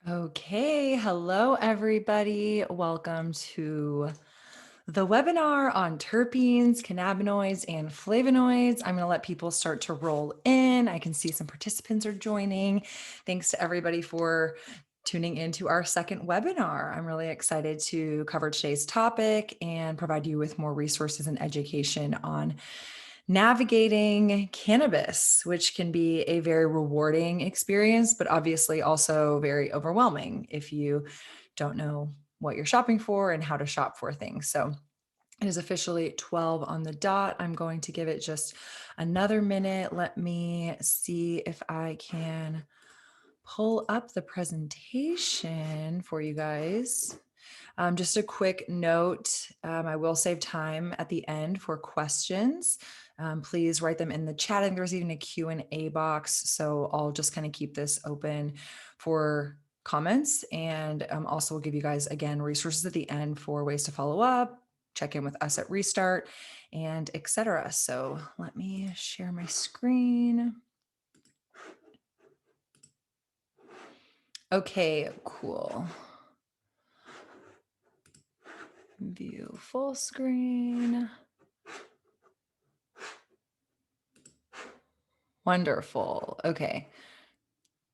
Okay, hello everybody. Welcome to the webinar on terpenes, cannabinoids, and flavonoids. I'm going to let people start to roll in. I can see some participants are joining. Thanks to everybody for tuning into our second webinar. I'm really excited to cover today's topic and provide you with more resources and education on navigating cannabis, which can be a very rewarding experience, but obviously also very overwhelming if you don't know what you're shopping for and how to shop for things. So it is officially 12 on the dot. I'm going to give it just another minute. Let me see if I can pull up the presentation for you guys. Just a quick note, I will save time at the end for questions. Please write them in the chat. I think there's even a Q&A box. So I'll just kind of keep this open for comments. And also we'll give you guys, again, resources at the end for ways to follow up, check in with us at Restart, and etc. So let me share my screen. Okay, cool. View full screen. Wonderful. Okay.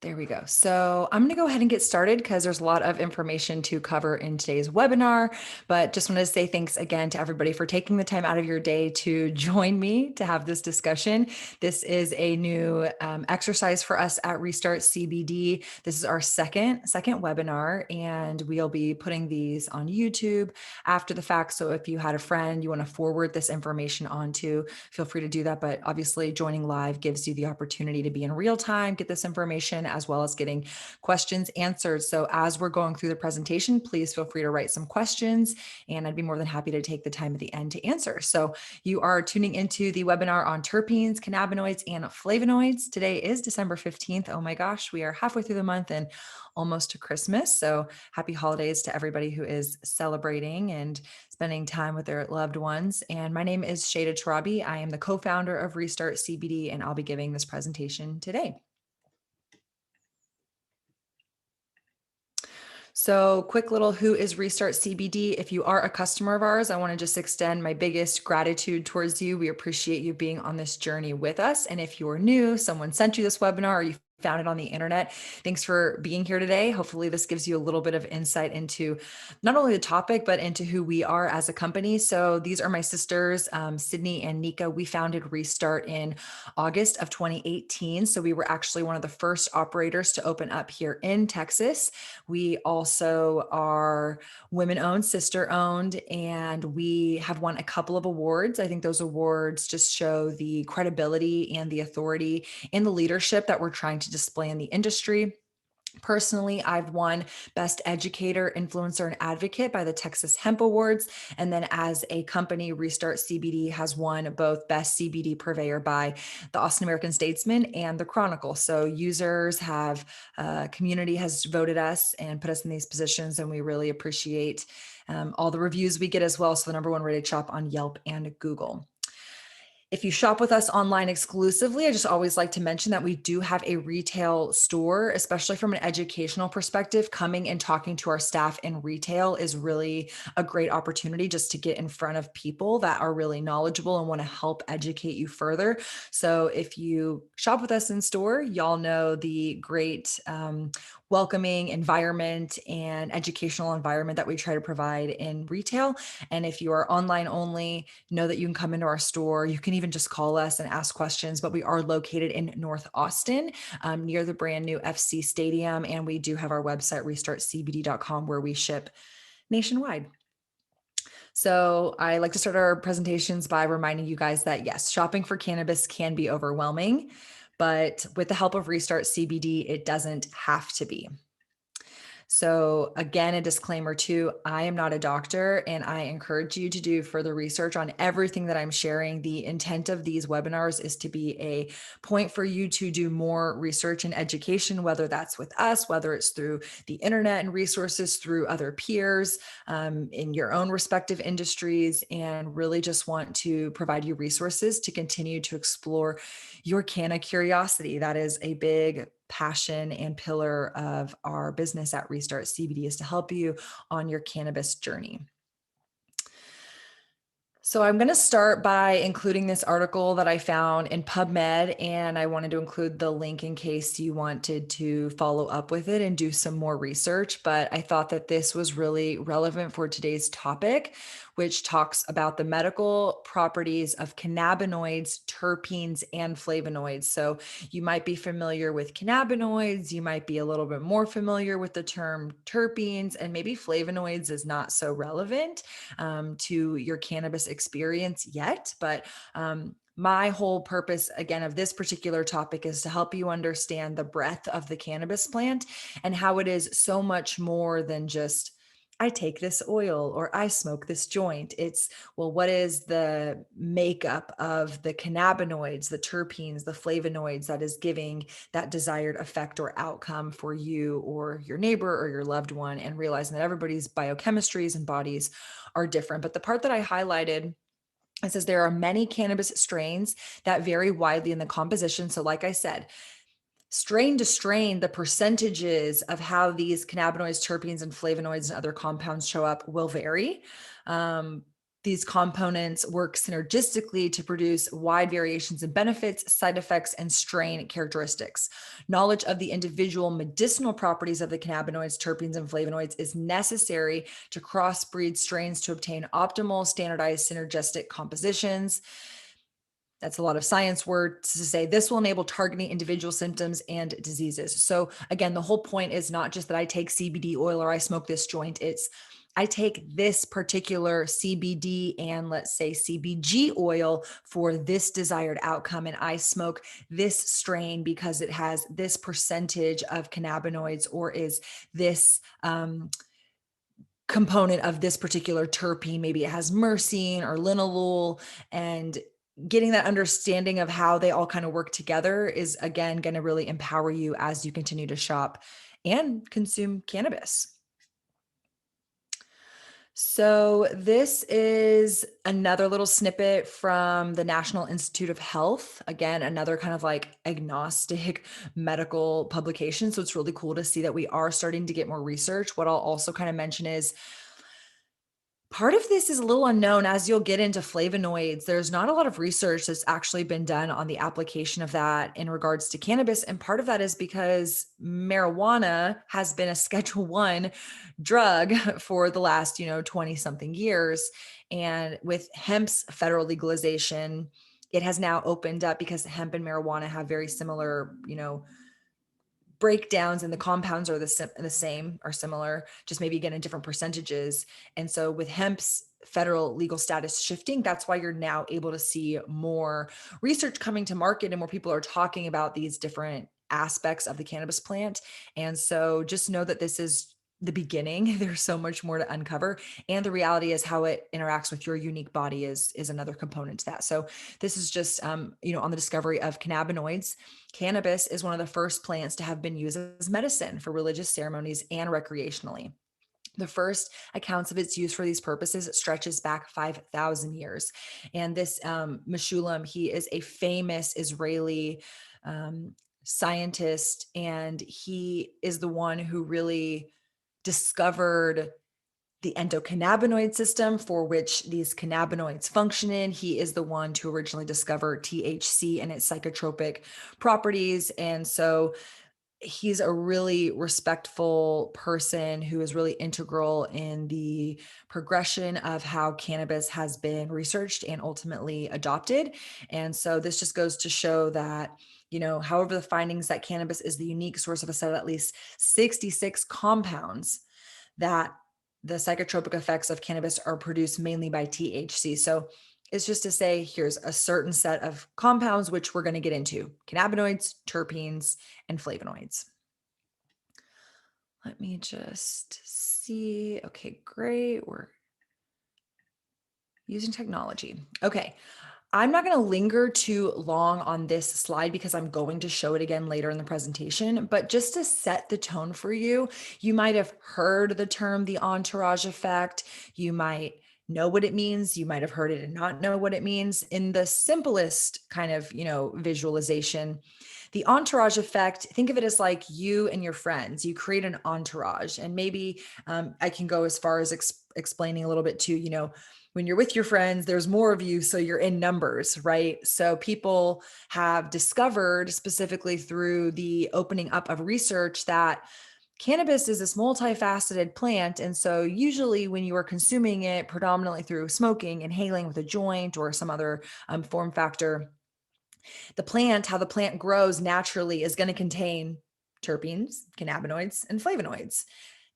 There we go. So I'm going to go ahead and get started because there's a lot of information to cover in today's webinar, but just wanted to say thanks again to everybody for taking the time out of your day to join me to have this discussion. This is a new exercise for us at Restart CBD. This is our second webinar, and we'll be putting these on YouTube after the fact. So if you had a friend you want to forward this information on to, feel free to do that. But obviously joining live gives you the opportunity to be in real time, get this information, as well as getting questions answered. So as we're going through the presentation, please feel free to write some questions, and I'd be more than happy to take the time at the end to answer. So you are tuning into the webinar on terpenes, cannabinoids, and flavonoids. Today is December 15th. Oh my gosh, we are halfway through the month and almost to Christmas. So happy holidays to everybody who is celebrating and spending time with their loved ones. And my name is Shada Tarabi. I am the co-founder of Restart CBD, and I'll be giving this presentation today. So quick little who is Restart CBD. If you are a customer of ours, I want to just extend my biggest gratitude towards you. We appreciate you being on this journey with us. And if you're new, someone sent you this webinar, or you found it on the internet, thanks for being here today. Hopefully this gives you a little bit of insight into not only the topic, but into who we are as a company. So these are my sisters, Sydney and Nika. We founded Restart in August of 2018. So we were actually one of the first operators to open up here in Texas. We also are women-owned, sister-owned, and we have won a couple of awards. I think those awards just show the credibility and the authority and the leadership that we're trying to display in the industry. Personally, I've won Best Educator, Influencer, and Advocate by the Texas Hemp Awards. And then as a company, Restart CBD has won both Best CBD Purveyor by the Austin American Statesman and the Chronicle. So users have, community has voted us and put us in these positions, and we really appreciate all the reviews we get as well. So the #1 rated shop on Yelp and Google. If you shop with us online exclusively, I just always like to mention that we do have a retail store, especially from an educational perspective. Coming and talking to our staff in retail is really a great opportunity just to get in front of people that are really knowledgeable and want to help educate you further. So if you shop with us in store, y'all know the great welcoming environment and educational environment that we try to provide in retail. And if you are online only, know that you can come into our store. You can even just call us and ask questions, but we are located in North Austin, near the brand new FC Stadium. And we do have our website, restartcbd.com, where we ship nationwide. So I like to start our presentations by reminding you guys that yes, shopping for cannabis can be overwhelming, but with the help of Restart CBD, it doesn't have to be. So again, a disclaimer too, I am not a doctor, and I encourage you to do further research on everything that I'm sharing. The intent of these webinars is to be a point for you to do more research and education, whether that's with us, whether it's through the internet and resources, through other peers in your own respective industries, and really just want to provide you resources to continue to explore your canna curiosity. That is a big passion and pillar of our business at Restart CBD is to help you on your cannabis journey. So I'm going to start by including this article that I found in PubMed, and I wanted to include the link in case you wanted to follow up with it and do some more research. But I thought that this was really relevant for today's topic, which talks about the medical properties of cannabinoids, terpenes, and flavonoids. So you might be familiar with cannabinoids, you might be a little bit more familiar with the term terpenes, and maybe flavonoids is not so relevant to your cannabis experience yet. But my whole purpose, again, of this particular topic is to help you understand the breadth of the cannabis plant and how it is so much more than just, I take this oil or I smoke this joint. It's, well, what is the makeup of the cannabinoids, the terpenes, the flavonoids that is giving that desired effect or outcome for you or your neighbor or your loved one, and realizing that everybody's biochemistries and bodies are different. But the part that I highlighted, it says there are many cannabis strains that vary widely in the composition. So like I said, strain to strain, the percentages of how these cannabinoids, terpenes, and flavonoids and other compounds show up will vary. These components work synergistically to produce wide variations in benefits, side effects, and strain characteristics. Knowledge of the individual medicinal properties of the cannabinoids, terpenes, and flavonoids is necessary to crossbreed strains to obtain optimal, standardized, synergistic compositions. That's a lot of science words to say. This will enable targeting individual symptoms and diseases. So again, the whole point is not just that I take CBD oil or I smoke this joint. It's I take this particular CBD and let's say CBG oil for this desired outcome. And I smoke this strain because it has this percentage of cannabinoids or is this component of this particular terpene. Maybe it has myrcene or linalool, and getting that understanding of how they all kind of work together is, again, going to really empower you as you continue to shop and consume cannabis. So this is another little snippet from the National Institute of Health. Again, another kind of like agnostic medical publication. So it's really cool to see that we are starting to get more research. What I'll also kind of mention is part of this is a little unknown as you'll get into flavonoids. There's not a lot of research that's actually been done on the application of that in regards to cannabis. And part of that is because marijuana has been a Schedule 1 drug for the last, 20 something years. And with hemp's federal legalization, it has now opened up because hemp and marijuana have very similar, breakdowns, and the compounds are the same or similar, just maybe again in different percentages. And so with hemp's federal legal status shifting, that's why you're now able to see more research coming to market and more people are talking about these different aspects of the cannabis plant. And so just know that this is the beginning. There's so much more to uncover. And the reality is how it interacts with your unique body is another component to that. So this is just, on the discovery of cannabinoids. Cannabis is one of the first plants to have been used as medicine for religious ceremonies and recreationally. The first accounts of its use for these purposes stretches back 5,000 years. And this Meshulam, he is a famous Israeli scientist, and he is the one who really discovered the endocannabinoid system for which these cannabinoids function in. He is the one to originally discover THC and its psychotropic properties. And so he's a really respectful person who is really integral in the progression of how cannabis has been researched and ultimately adopted. And so this just goes to show that, however the findings that cannabis is the unique source of a set of at least 66 compounds, that the psychotropic effects of cannabis are produced mainly by THC. So it's just to say, here's a certain set of compounds, which we're going to get into: cannabinoids, terpenes, and flavonoids. Let me just see. Okay, great. We're using technology. Okay. I'm not going to linger too long on this slide because I'm going to show it again later in the presentation, but just to set the tone for you, you might have heard the term the entourage effect. You might know what it means. You might have heard it and not know what it means. In the simplest kind of, visualization, the entourage effect, think of it as like you and your friends. You create an entourage. And maybe I can go as far as explaining a little bit too, when you're with your friends, there's more of you, so you're in numbers, right? So people have discovered, specifically through the opening up of research, that cannabis is this multifaceted plant. And so usually when you are consuming it predominantly through smoking, inhaling with a joint or some other form factor, how the plant grows naturally is going to contain terpenes, cannabinoids, and flavonoids.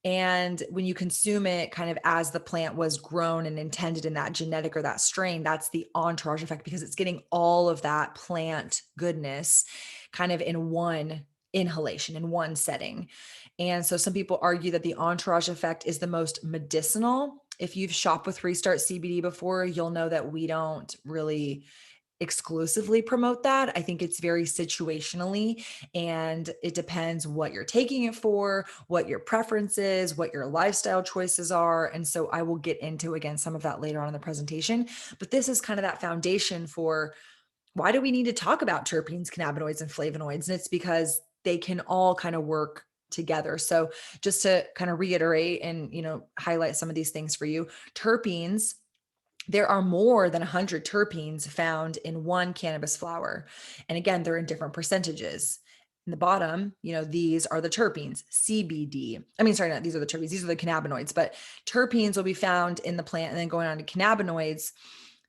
And when you consume it kind of as the plant was grown and intended in that genetic or that strain, that's the entourage effect, because it's getting all of that plant goodness kind of in one inhalation, in one setting. And so some people argue that the entourage effect is the most medicinal. If you've shopped with Restart CBD before, you'll know that we don't really exclusively promote that. I think it's very situationally, and it depends what you're taking it for, what your preference is, what your lifestyle choices are. And so I will get into, again, some of that later on in the presentation. But this is kind of that foundation for why do we need to talk about terpenes, cannabinoids, and flavonoids? And it's because they can all kind of work together. So just to kind of reiterate and, highlight some of these things for you, terpenes, there are more than 100 terpenes found in one cannabis flower. And again, they're in different percentages. In the bottom, these are the terpenes, CBD. I mean, sorry, not these are the terpenes, these are the cannabinoids, but terpenes will be found in the plant. And then going on to cannabinoids,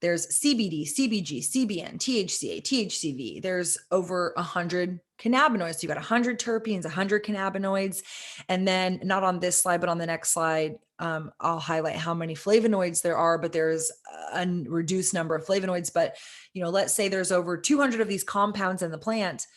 there's CBD, CBG, CBN, THCA, THCV. There's over 100 cannabinoids. So you got 100 terpenes, 100 cannabinoids. And then not on this slide, but on the next slide, I'll highlight how many flavonoids there are, but there's a reduced number of flavonoids. But, let's say there's over 200 of these compounds in the plant.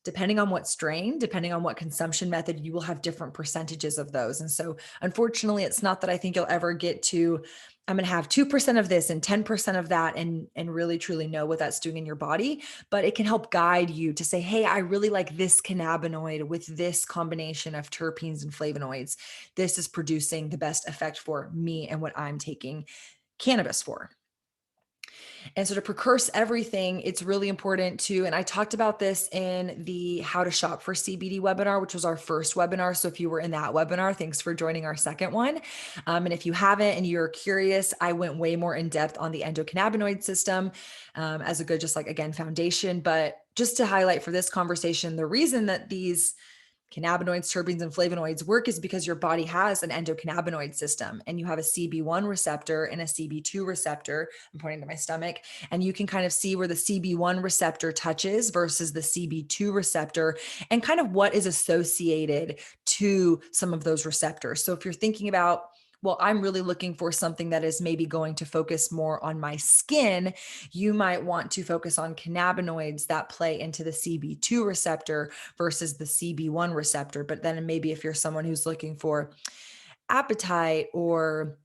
Depending on what strain, depending on what consumption method, you will have different percentages of those. And so unfortunately, it's not that I think you'll ever get to, I'm going to have 2% of this and 10% of that and really truly know what that's doing in your body. But it can help guide you to say, hey, I really like this cannabinoid with this combination of terpenes and flavonoids. This is producing the best effect for me and what I'm taking cannabis for. And so to precurse everything, it's really important to, and I talked about this in the How to Shop for CBD webinar, which was our first webinar. So if you were in that webinar, thanks for joining our second one. And if you haven't and you're curious, I went way more in depth on the endocannabinoid system as a good, just like, again, foundation. But just to highlight for this conversation, the reason that these cannabinoids, terpenes, and flavonoids work is because your body has an endocannabinoid system, and you have a CB1 receptor and a CB2 receptor. I'm pointing to my stomach, and you can kind of see where the CB1 receptor touches versus the CB2 receptor and kind of what is associated to some of those receptors. So if you're thinking about, well, I'm really looking for something that is maybe going to focus more on my skin, you might want to focus on cannabinoids that play into the CB2 receptor versus the CB1 receptor. But then maybe if you're someone who's looking for appetite or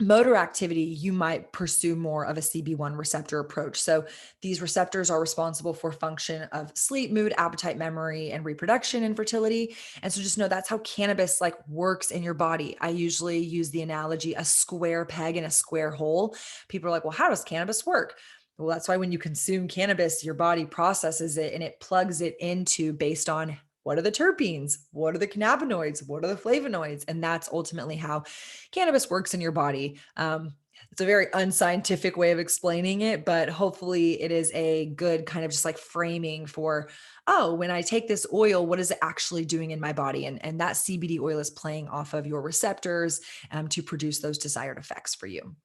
motor activity, you might pursue more of a CB1 receptor approach. So these receptors are responsible for function of sleep, mood, appetite, memory, and reproduction and fertility. And so just know that's how cannabis works in your body. I usually use the analogy, a square peg in a square hole. People are like, well, how does cannabis work? Well, that's why when you consume cannabis, your body processes it and it plugs it into based on what are the terpenes? What are the cannabinoids? What are the flavonoids? And that's ultimately how cannabis works in your body. It's a very unscientific way of explaining it, but hopefully it is a good kind of just framing for, oh, when I take this oil, what is it actually doing in my body? And that CBD oil is playing off of your receptors to produce those desired effects for you.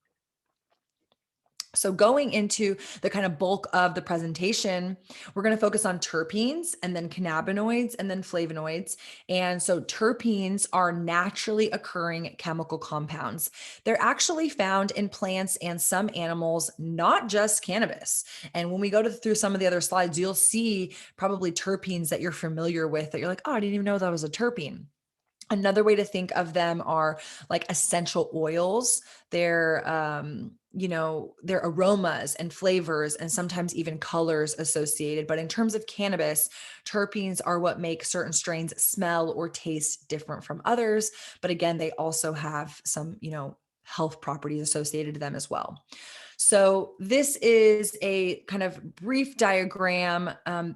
So going into the kind of bulk of the presentation, we're going to focus on terpenes and then cannabinoids and then flavonoids. And so terpenes are naturally occurring chemical compounds. They're actually found in plants and some animals, not just cannabis. And when we go through some of the other slides, you'll see probably terpenes that you're familiar with that you're like, oh, I didn't even know that was a terpene. Another way to think of them are like essential oils. They're, they're aromas and flavors and sometimes even colors associated. But in terms of cannabis, terpenes are what make certain strains smell or taste different from others. But again, they also have some, health properties associated to them as well. So this is a kind of brief diagram.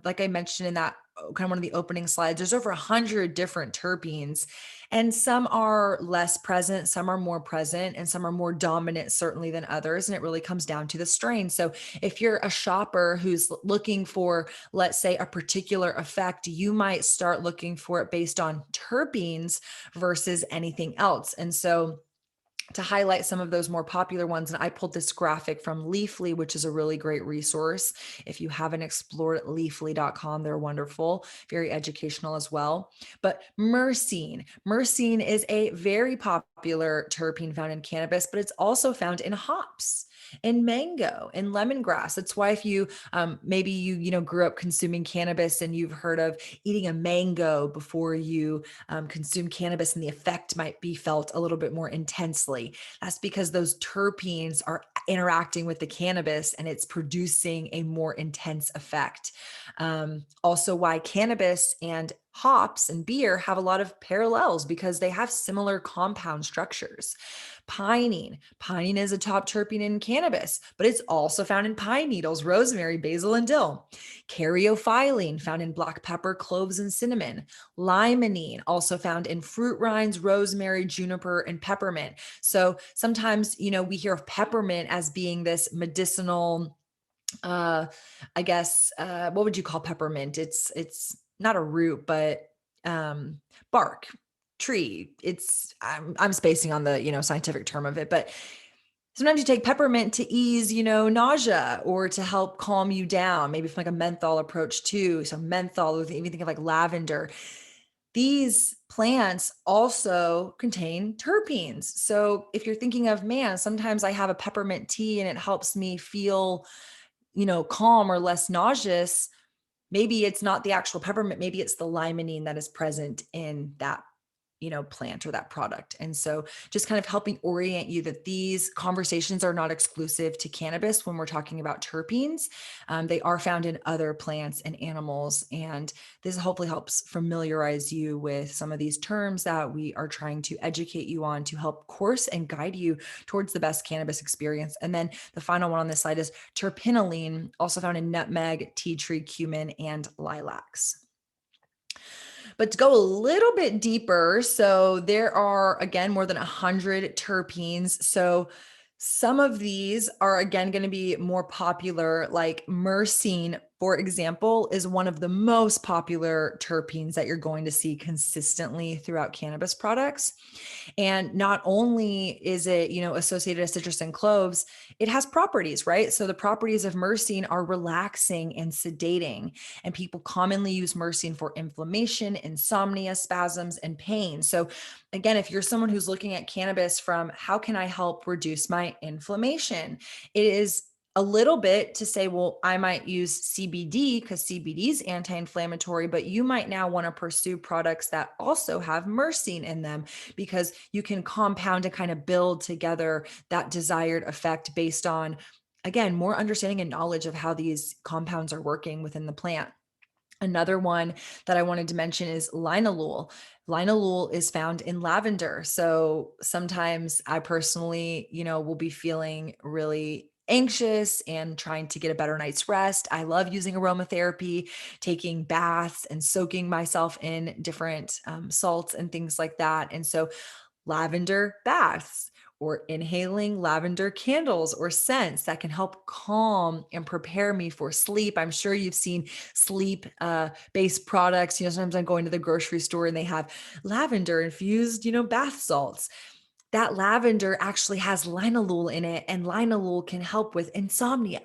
Like I mentioned in that kind of one of the opening slides, there's over 100 different terpenes, and some are less present, some are more present, and some are more dominant certainly than others. And it really comes down to the strain. So if you're a shopper who's looking for, let's say, a particular effect, you might start looking for it based on terpenes versus anything else. And so to highlight some of those more popular ones, and I pulled this graphic from Leafly, which is a really great resource. If you haven't explored leafly.com, they're wonderful, very educational as well. But myrcene is a very popular terpene found in cannabis, but it's also found in hops, in mango, in lemongrass. That's why if you maybe you grew up consuming cannabis and you've heard of eating a mango before you consume cannabis, and the effect might be felt a little bit more intensely. That's because those terpenes are interacting with the cannabis and it's producing a more intense effect. Also, why cannabis and hops and beer have a lot of parallels, because they have similar compound structures. Pinene is a top terpene in cannabis, but it's also found in pine needles, rosemary, basil, and dill. Caryophyllene, found in black pepper, cloves, and cinnamon. Limonene, also found in fruit rinds, rosemary, juniper, and peppermint. So sometimes, we hear of peppermint as being this medicinal, I guess, what would you call peppermint? It's not a root, but bark, tree. I'm spacing on the, scientific term of it, but sometimes you take peppermint to ease, nausea or to help calm you down, maybe from like a menthol approach too. So menthol, or even think of like lavender. These plants also contain terpenes. So if you're thinking of, man, sometimes I have a peppermint tea and it helps me feel, calm or less nauseous, maybe it's not the actual peppermint, maybe it's the limonene that is present in that plant or that product. And so just kind of helping orient you that these conversations are not exclusive to cannabis when we're talking about terpenes. They are found in other plants and animals. And this hopefully helps familiarize you with some of these terms that we are trying to educate you on to help course and guide you towards the best cannabis experience. And then the final one on this slide is terpenylene, also found in nutmeg, tea tree, cumin, and lilacs. But to go a little bit deeper, so there are, again, more than 100 terpenes. So some of these are, again, going to be more popular, like myrcene, for example, is one of the most popular terpenes that you're going to see consistently throughout cannabis products. And not only is it, associated with citrus and cloves, it has properties, right? So the properties of myrcene are relaxing and sedating. And people commonly use myrcene for inflammation, insomnia, spasms, and pain. So again, if you're someone who's looking at cannabis from how can I help reduce my inflammation, it is a little bit to say, well, I might use CBD because CBD is anti-inflammatory, but you might now want to pursue products that also have myrcene in them, because you can compound and kind of build together that desired effect based on, again, more understanding and knowledge of how these compounds are working within the plant. Another one that I wanted to mention is linalool. Linalool is found in lavender. So sometimes I personally, will be feeling really anxious and trying to get a better night's rest. I love using aromatherapy, taking baths and soaking myself in different salts and things like that. And so lavender baths, or inhaling lavender candles or scents that can help calm and prepare me for sleep. I'm sure you've seen sleep based products. Sometimes I'm going to the grocery store and they have lavender infused, bath salts. That lavender actually has linalool in it, and linalool can help with insomnia.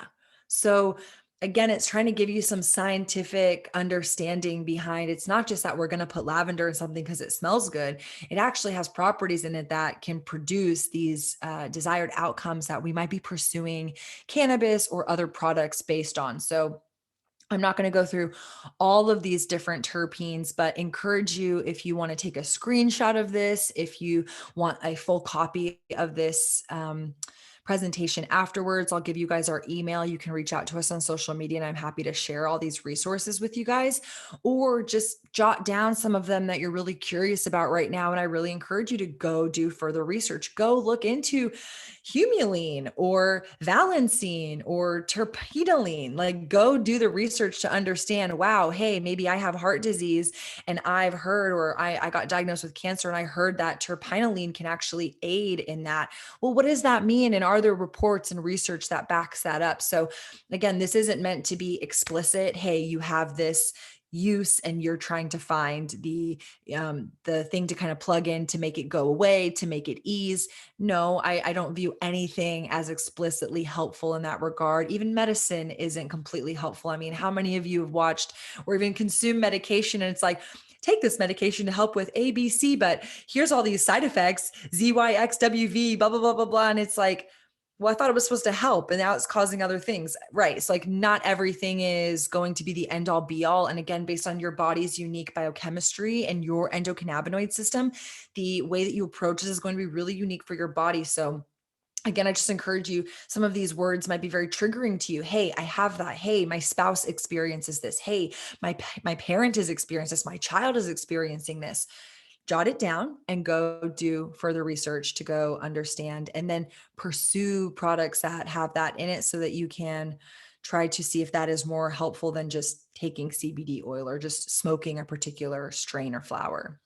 So again, it's trying to give you some scientific understanding behind. It's not just that we're going to put lavender in something because it smells good. It actually has properties in it that can produce these desired outcomes that we might be pursuing cannabis or other products based on. So I'm not going to go through all of these different terpenes, but encourage you, if you want to take a screenshot of this, if you want a full copy of this presentation afterwards. I'll give you guys our email. You can reach out to us on social media, and I'm happy to share all these resources with you guys, or just jot down some of them that you're really curious about right now. And I really encourage you to go do further research. Go look into humulene or valencine or terpene. Like, go do the research to understand, wow, hey, maybe I have heart disease and I've heard, or I got diagnosed with cancer and I heard that terpinolene can actually aid in that. Well, what does that mean? And are there reports and research that backs that up? So again, this isn't meant to be explicit. Hey, you have this use and you're trying to find the thing to kind of plug in to make it go away, to make it ease. No, I don't view anything as explicitly helpful in that regard. Even medicine isn't completely helpful. I mean, how many of you have watched or even consumed medication and it's like, take this medication to help with ABC, but here's all these side effects, ZYXWV, blah, blah, blah, blah, blah. And it's like, well, I thought it was supposed to help and now it's causing other things. Right. It's like not everything is going to be the end all be all. And again, based on your body's unique biochemistry and your endocannabinoid system, the way that you approach this is going to be really unique for your body. So again, I just encourage you, some of these words might be very triggering to you. Hey, I have that. Hey, my spouse experiences this. Hey, my parent has experienced this. My child is experiencing this. Jot it down and go do further research to go understand, and then pursue products that have that in it so that you can try to see if that is more helpful than just taking CBD oil or just smoking a particular strain or flower.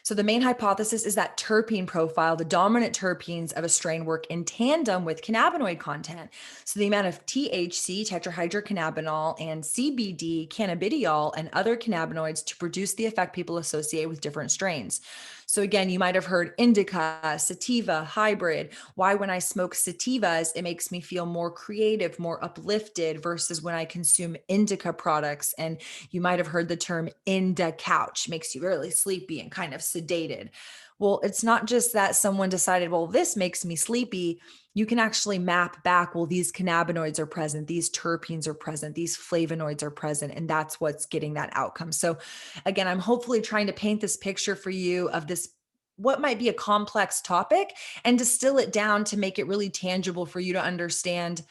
So the main hypothesis is that terpene profile, the dominant terpenes of a strain, work in tandem with cannabinoid content. So the amount of THC, tetrahydrocannabinol, and CBD, cannabidiol, and other cannabinoids to produce the effect people associate with different strains. So again, you might have heard indica, sativa, hybrid. Why when I smoke sativas, it makes me feel more creative, more uplifted versus when I consume indica products. And you might have heard the term indica couch, makes you really sleepy and kind of sedated. Well, it's not just that someone decided, well, this makes me sleepy. You can actually map back, well, these cannabinoids are present, these terpenes are present, these flavonoids are present, and that's what's getting that outcome. So again, I'm hopefully trying to paint this picture for you of this, what might be a complex topic, and distill it down to make it really tangible for you to understand,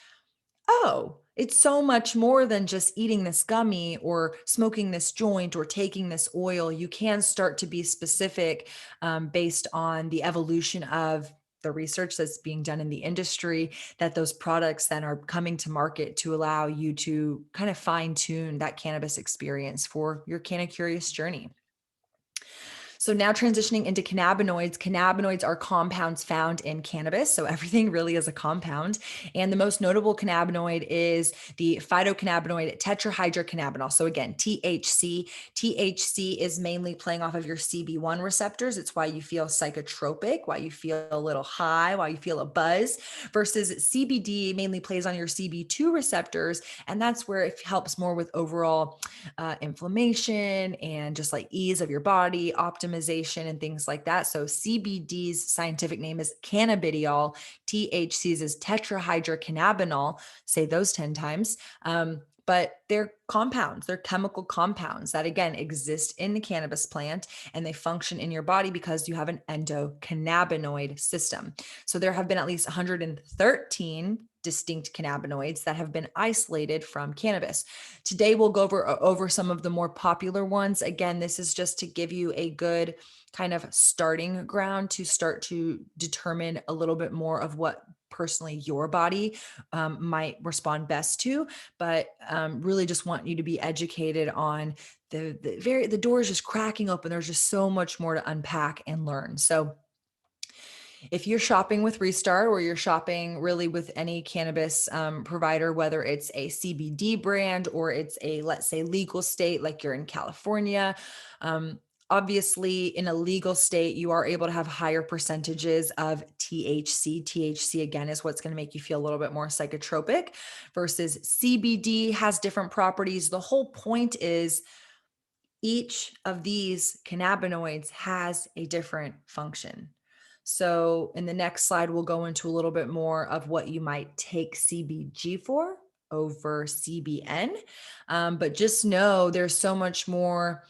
oh, it's so much more than just eating this gummy or smoking this joint or taking this oil. You can start to be specific based on the evolution of the research that's being done in the industry, that those products then are coming to market to allow you to kind of fine tune that cannabis experience for your Canna Curious journey. So now transitioning into cannabinoids. Cannabinoids are compounds found in cannabis. So everything really is a compound. And the most notable cannabinoid is the phytocannabinoid tetrahydrocannabinol. So again, THC. THC is mainly playing off of your CB1 receptors. It's why you feel psychotropic, why you feel a little high, why you feel a buzz, versus CBD mainly plays on your CB2 receptors. And that's where it helps more with overall inflammation and just like ease of your body, optimization, and things like that. So CBD's scientific name is cannabidiol. THC's is tetrahydrocannabinol. Say those 10 times. But they're compounds, they're chemical compounds that again exist in the cannabis plant, and they function in your body because you have an endocannabinoid system. So there have been at least 113 distinct cannabinoids that have been isolated from cannabis. Today, we'll go over some of the more popular ones. Again, this is just to give you a good kind of starting ground to start to determine a little bit more of what personally your body might respond best to, but really just want you to be educated on the door is just cracking open. There's just so much more to unpack and learn. So if you're shopping with Restart, or you're shopping really with any cannabis provider, whether it's a CBD brand or it's a, let's say, legal state, like you're in California, obviously in a legal state, you are able to have higher percentages of THC. THC, again, is what's going to make you feel a little bit more psychotropic, versus CBD has different properties. The whole point is each of these cannabinoids has a different function. So in the next slide, we'll go into a little bit more of what you might take CBG for over CBN. But just know there's so much more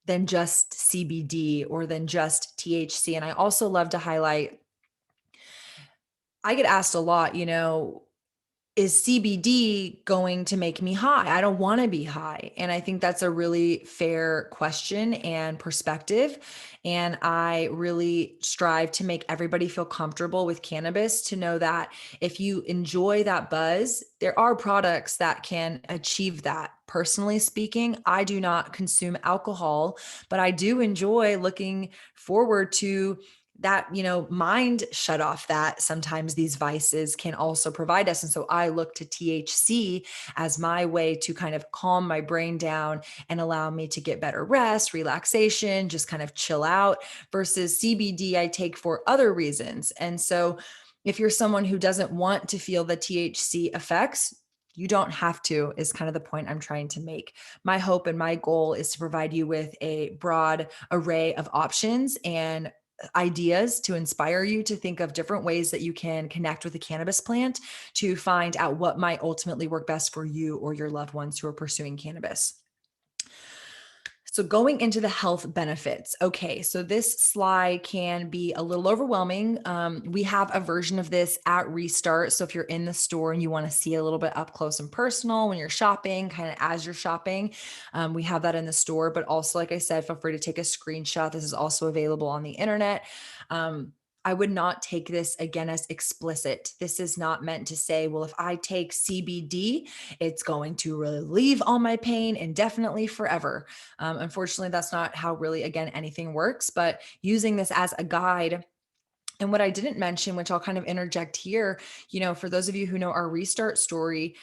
than just CBD or than just THC. And I also love to highlight I get asked a lot, is CBD going to make me high? I don't want to be high. And I think that's a really fair question and perspective. And I really strive to make everybody feel comfortable with cannabis, to know that if you enjoy that buzz, there are products that can achieve that. Personally speaking, I do not consume alcohol, but I do enjoy looking forward to that, mind shut off that sometimes these vices can also provide us. And so I look to THC as my way to kind of calm my brain down and allow me to get better rest, relaxation, just kind of chill out, versus CBD I take for other reasons. And so if you're someone who doesn't want to feel the THC effects, you don't have to, is kind of the point I'm trying to make. My hope and my goal is to provide you with a broad array of options and ideas to inspire you to think of different ways that you can connect with the cannabis plant to find out what might ultimately work best for you or your loved ones who are pursuing cannabis. So going into the health benefits. Okay, so this slide can be a little overwhelming. We have a version of this at Restart. So if you're in the store and you want to see a little bit up close and personal when you're shopping, kind of as you're shopping, we have that in the store. But also, like I said, feel free to take a screenshot. This is also available on the internet. I would not take this again as explicit. This is not meant to say, well, if I take CBD, it's going to relieve all my pain indefinitely forever. Unfortunately, that's not how really, again, anything works, but using this as a guide. And what I didn't mention, which I'll kind of interject here, for those of you who know our Restart story,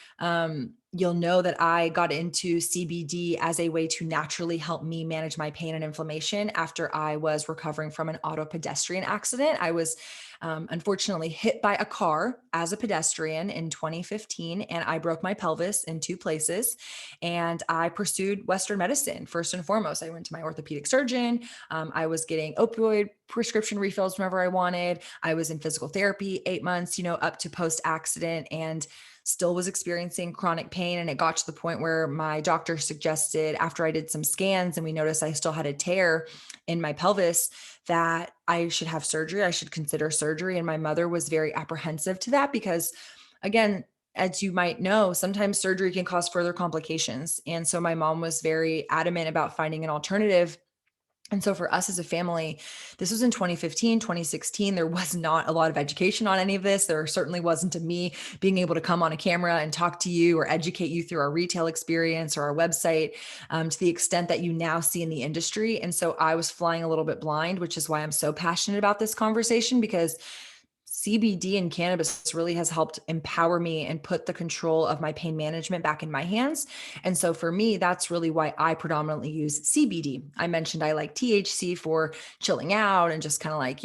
you'll know that I got into CBD as a way to naturally help me manage my pain and inflammation after I was recovering from an auto pedestrian accident. I was unfortunately hit by a car as a pedestrian in 2015, and I broke my pelvis in two places. And I pursued Western medicine first and foremost. I went to my orthopedic surgeon. I was getting opioid prescription refills whenever I wanted. I was in physical therapy 8 months, up to post accident, and still was experiencing chronic pain. And it got to the point where my doctor suggested, after I did some scans and we noticed I still had a tear in my pelvis, that I should have surgery. I should consider surgery. And my mother was very apprehensive to that because, again, as you might know, sometimes surgery can cause further complications. And so my mom was very adamant about finding an alternative. And so for us as a family, this was in 2015, 2016. There was not a lot of education on any of this. There certainly wasn't a me being able to come on a camera and talk to you or educate you through our retail experience or our website, to the extent that you now see in the industry. And so I was flying a little bit blind, which is why I'm so passionate about this conversation, because CBD and cannabis really has helped empower me and put the control of my pain management back in my hands. And so for me, that's really why I predominantly use CBD. I mentioned I like THC for chilling out and just kind of like,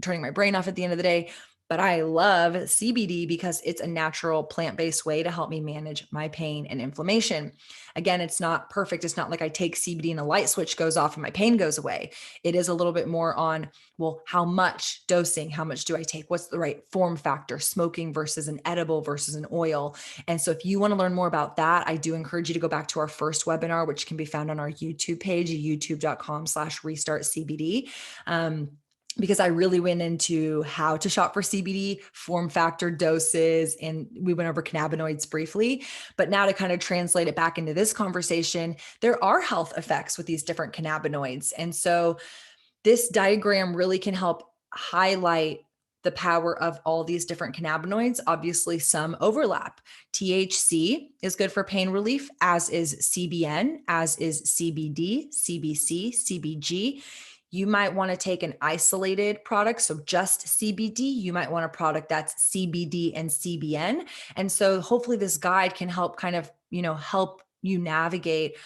turning my brain off at the end of the day. But I love CBD because it's a natural plant-based way to help me manage my pain and inflammation. Again, it's not perfect. It's not like I take CBD and a light switch goes off and my pain goes away. It is a little bit more on, well, how much dosing, how much do I take? What's the right form factor, smoking versus an edible versus an oil? And so if you want to learn more about that, I do encourage you to go back to our first webinar, which can be found on our YouTube page, youtube.com/restartcbd. Because I really went into how to shop for CBD, form factor, doses, and we went over cannabinoids briefly. But now to kind of translate it back into this conversation, there are health effects with these different cannabinoids. And so this diagram really can help highlight the power of all these different cannabinoids. Obviously, some overlap. THC is good for pain relief, as is CBN, as is CBD, CBC, CBG. You might want to take an isolated product, so just CBD. You might want a product that's CBD and CBN. And so hopefully this guide can help kind of, help you navigate,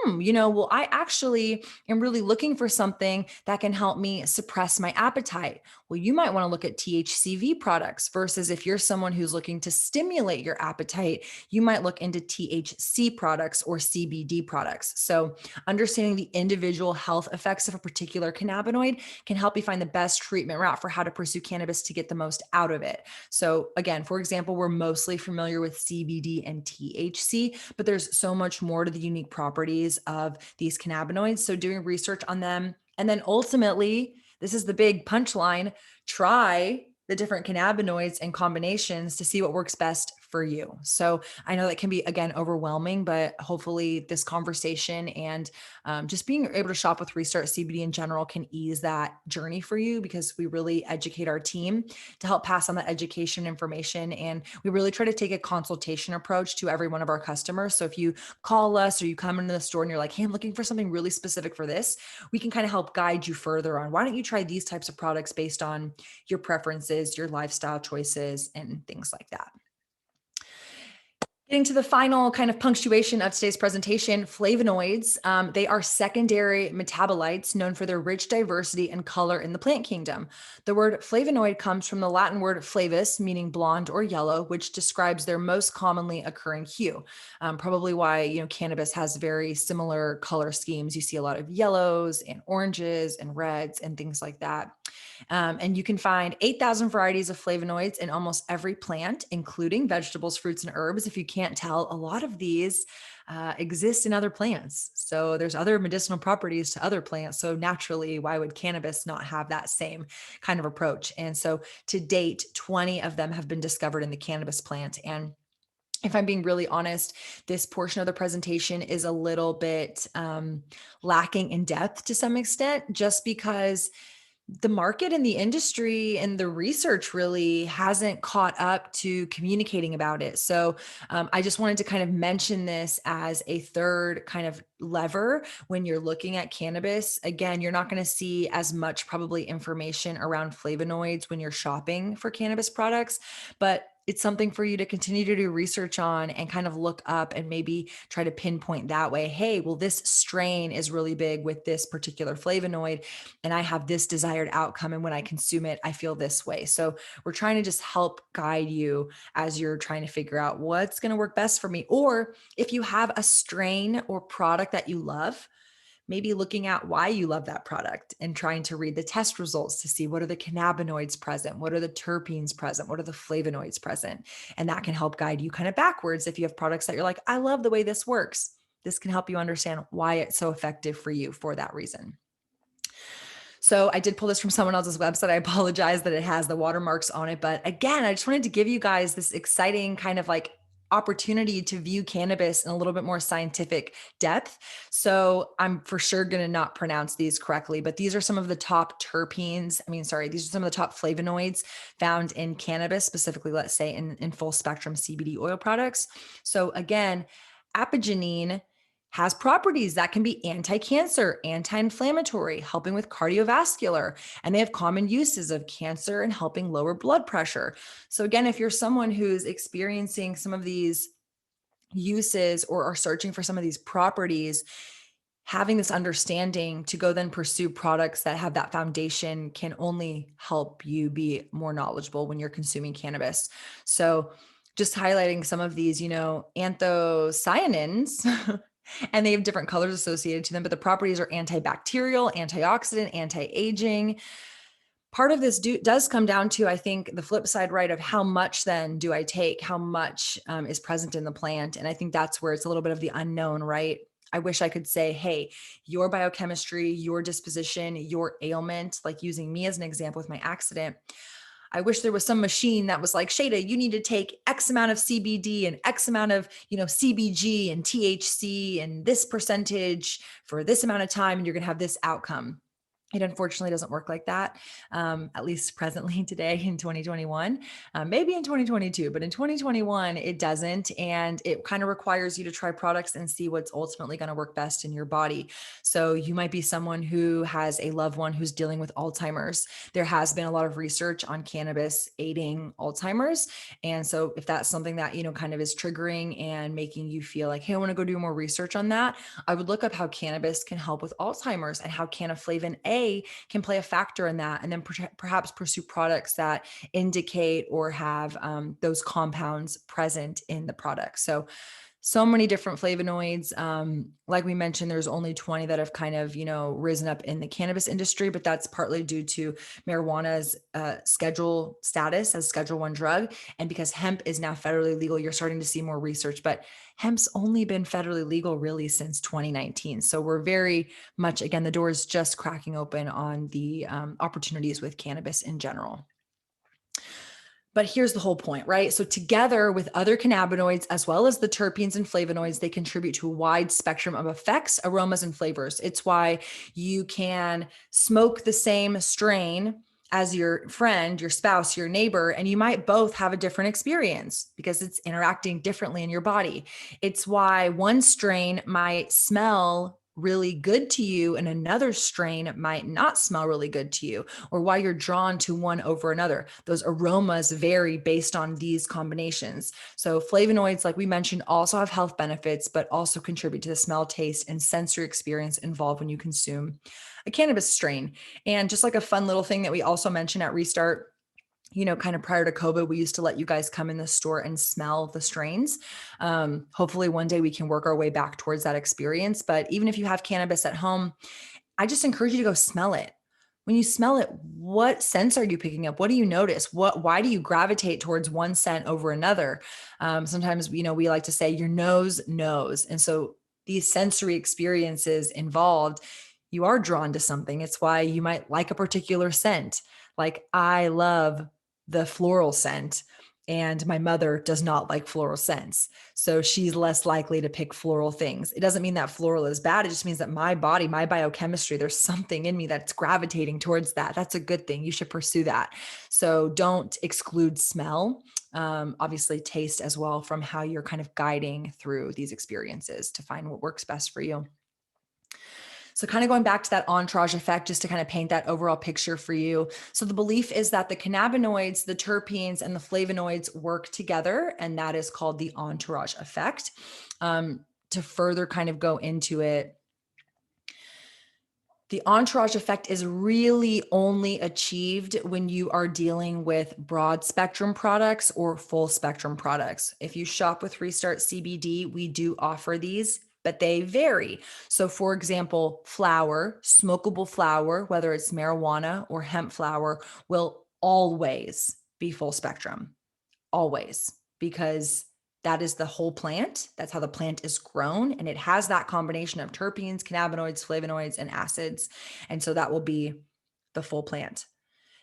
well, I actually am really looking for something that can help me suppress my appetite. Well, you might want to look at THCV products versus if you're someone who's looking to stimulate your appetite, you might look into THC products or CBD products. So understanding the individual health effects of a particular cannabinoid can help you find the best treatment route for how to pursue cannabis to get the most out of it. So again, for example, we're mostly familiar with CBD and THC, but there's so much more to the unique properties of these cannabinoids. So doing research on them. And then ultimately, this is the big punchline, try the different cannabinoids and combinations to see what works best for you. So I know that can be, again, overwhelming, but hopefully this conversation and just being able to shop with Restart CBD in general can ease that journey for you, because we really educate our team to help pass on that education information. And we really try to take a consultation approach to every one of our customers. So if you call us or you come into the store and you're like, hey, I'm looking for something really specific for this, we can kind of help guide you further on why don't you try these types of products based on your preferences, your lifestyle choices, and things like that. Getting to the final kind of punctuation of today's presentation, flavonoids, they are secondary metabolites known for their rich diversity and color in the plant kingdom. The word flavonoid comes from the Latin word flavus, meaning blonde or yellow, which describes their most commonly occurring hue. Probably why, cannabis has very similar color schemes. You see a lot of yellows and oranges and reds and things like that. And you can find 8,000 varieties of flavonoids in almost every plant, including vegetables, fruits, and herbs. If you can't tell, a lot of these exist in other plants. So there's other medicinal properties to other plants. So naturally, why would cannabis not have that same kind of approach? And so to date, 20 of them have been discovered in the cannabis plant. And if I'm being really honest, this portion of the presentation is a little bit lacking in depth to some extent, just because the market and the industry and the research really hasn't caught up to communicating about it. So I just wanted to kind of mention this as a third kind of lever when you're looking at cannabis. Again, you're not going to see as much probably information around flavonoids when you're shopping for cannabis products, but it's something for you to continue to do research on and kind of look up and maybe try to pinpoint that way. Hey, well, this strain is really big with this particular flavonoid, and I have this desired outcome. And when I consume it, I feel this way. So we're trying to just help guide you as you're trying to figure out what's going to work best for me. Or if you have a strain or product that you love, maybe looking at why you love that product and trying to read the test results to see what are the cannabinoids present, what are the terpenes present, what are the flavonoids present. And that can help guide you kind of backwards. If you have products that you're like, I love the way this works, this can help you understand why it's so effective for you for that reason. So I did pull this from someone else's website. I apologize that it has the watermarks on it. But again, I just wanted to give you guys this exciting kind of like opportunity to view cannabis in a little bit more scientific depth. So I'm for sure going to not pronounce these correctly, but these are some of the top terpenes. These are some of the top flavonoids found in cannabis, specifically, let's say in full spectrum CBD oil products. So again, apigenin has properties that can be anti-cancer, anti-inflammatory, helping with cardiovascular, and they have common uses of cancer and helping lower blood pressure. So again, if you're someone who's experiencing some of these uses or are searching for some of these properties, having this understanding to go then pursue products that have that foundation can only help you be more knowledgeable when you're consuming cannabis. So just highlighting some of these, anthocyanins, and they have different colors associated to them, but the properties are antibacterial, antioxidant, anti-aging. Part of this does come down to, I think, the flip side, right, of how much then do I take, how much is present in the plant. And I think that's where it's a little bit of the unknown, right? I wish I could say, hey, your biochemistry, your disposition, your ailment, like using me as an example with my accident. I wish there was some machine that was like, Shada, you need to take X amount of CBD and X amount of, CBG and THC and this percentage for this amount of time, and you're going to have this outcome. It unfortunately doesn't work like that, at least presently today in 2021, maybe in 2022, but in 2021, it doesn't. And it kind of requires you to try products and see what's ultimately going to work best in your body. So you might be someone who has a loved one who's dealing with Alzheimer's. There has been a lot of research on cannabis aiding Alzheimer's. And so if that's something that, kind of is triggering and making you feel like, hey, I want to go do more research on that, I would look up how cannabis can help with Alzheimer's and how cannaflavin A can play a factor in that, and then perhaps pursue products that indicate or have those compounds present in the product. So many different flavonoids. Like we mentioned, there's only 20 that have kind of, risen up in the cannabis industry, but that's partly due to marijuana's schedule status as Schedule 1 drug. And because hemp is now federally legal, you're starting to see more research, but hemp's only been federally legal really since 2019. So we're very much, again, the door is just cracking open on the opportunities with cannabis in general. But here's the whole point, right? So together with other cannabinoids, as well as the terpenes and flavonoids, they contribute to a wide spectrum of effects, aromas, and flavors. It's why you can smoke the same strain as your friend, your spouse, your neighbor, and you might both have a different experience because it's interacting differently in your body. It's why one strain might smell really good to you and another strain might not smell really good to you, or why you're drawn to one over another. Those aromas vary based on these combinations. So flavonoids, like we mentioned, also have health benefits, but also contribute to the smell, taste, and sensory experience involved when you consume a cannabis strain. And just like a fun little thing that we also mentioned at Restart, kind of prior to COVID, we used to let you guys come in the store and smell the strains. Hopefully one day we can work our way back towards that experience. But even if you have cannabis at home, I just encourage you to go smell it. When you smell it, what scents are you picking up? What do you notice? Why do you gravitate towards one scent over another? Sometimes, we like to say your nose knows. And so these sensory experiences involved, you are drawn to something. It's why you might like a particular scent. Like I love the floral scent, and my mother does not like floral scents. So she's less likely to pick floral things. It doesn't mean that floral is bad. It just means that my body, my biochemistry, there's something in me that's gravitating towards that. That's a good thing. You should pursue that. So don't exclude smell. Obviously, taste as well, from how you're kind of guiding through these experiences to find what works best for you. So kind of going back to that entourage effect, just to kind of paint that overall picture for you. So the belief is that the cannabinoids, the terpenes, and the flavonoids work together, and that is called the entourage effect. To further kind of go into it, the entourage effect is really only achieved when you are dealing with broad spectrum products or full spectrum products. If you shop with Restart CBD, we do offer these, but they vary. So for example, flower, smokable flower, whether it's marijuana or hemp flower, will always be full spectrum, always, because that is the whole plant. That's how the plant is grown. And it has that combination of terpenes, cannabinoids, flavonoids, and acids. And so that will be the full plant.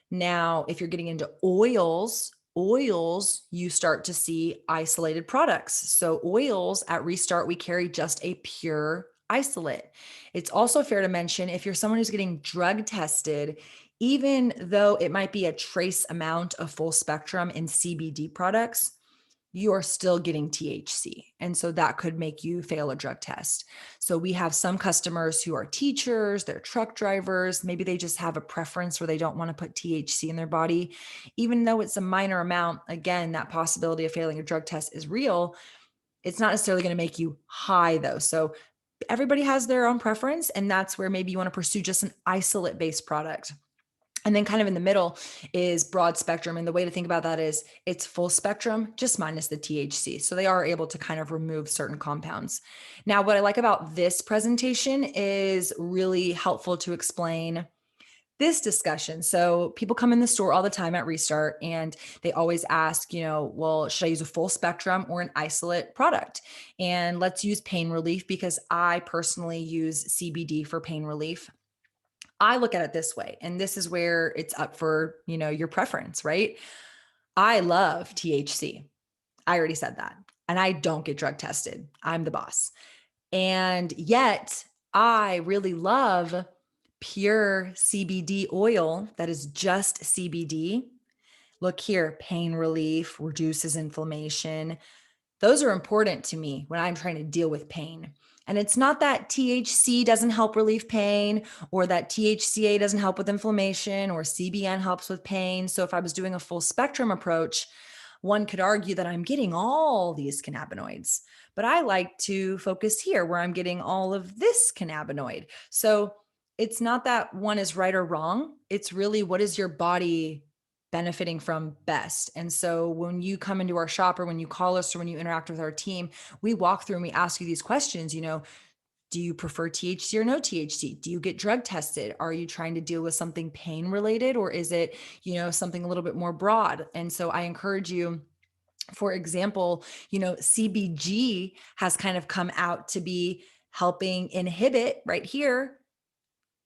Now, if you're getting into oils, you start to see isolated products. So oils at Restart, we carry just a pure isolate. It's also fair to mention, if you're someone who's getting drug tested, even though it might be a trace amount of full spectrum in CBD products, you are still getting THC. And so that could make you fail a drug test. So we have some customers who are teachers, they're truck drivers, maybe they just have a preference where they don't want to put THC in their body. Even though it's a minor amount, again, that possibility of failing a drug test is real. It's not necessarily going to make you high though. So everybody has their own preference, and that's where maybe you want to pursue just an isolate based product. And then kind of in the middle is broad spectrum. And the way to think about that is it's full spectrum, just minus the THC. So they are able to kind of remove certain compounds. Now, what I like about this presentation is really helpful to explain this discussion. So people come in the store all the time at Restart and they always ask, well, should I use a full spectrum or an isolate product? And let's use pain relief, because I personally use CBD for pain relief. I look at it this way, and this is where it's up for, your preference, right? I love THC. I already said that. And I don't get drug tested. I'm the boss. And yet I really love pure CBD oil that is just CBD. Look here, pain relief, reduces inflammation. Those are important to me when I'm trying to deal with pain. And it's not that THC doesn't help relieve pain, or that THCA doesn't help with inflammation, or CBN helps with pain. So if I was doing a full spectrum approach, one could argue that I'm getting all these cannabinoids, but I like to focus here where I'm getting all of this cannabinoid. So it's not that one is right or wrong. It's really, what is your body benefiting from best? And so when you come into our shop, or when you call us, or when you interact with our team, we walk through and we ask you these questions. Do you prefer THC or no THC? Do you get drug tested? Are you trying to deal with something pain related, or is it, something a little bit more broad? And so I encourage you, for example, CBG has kind of come out to be helping inhibit right here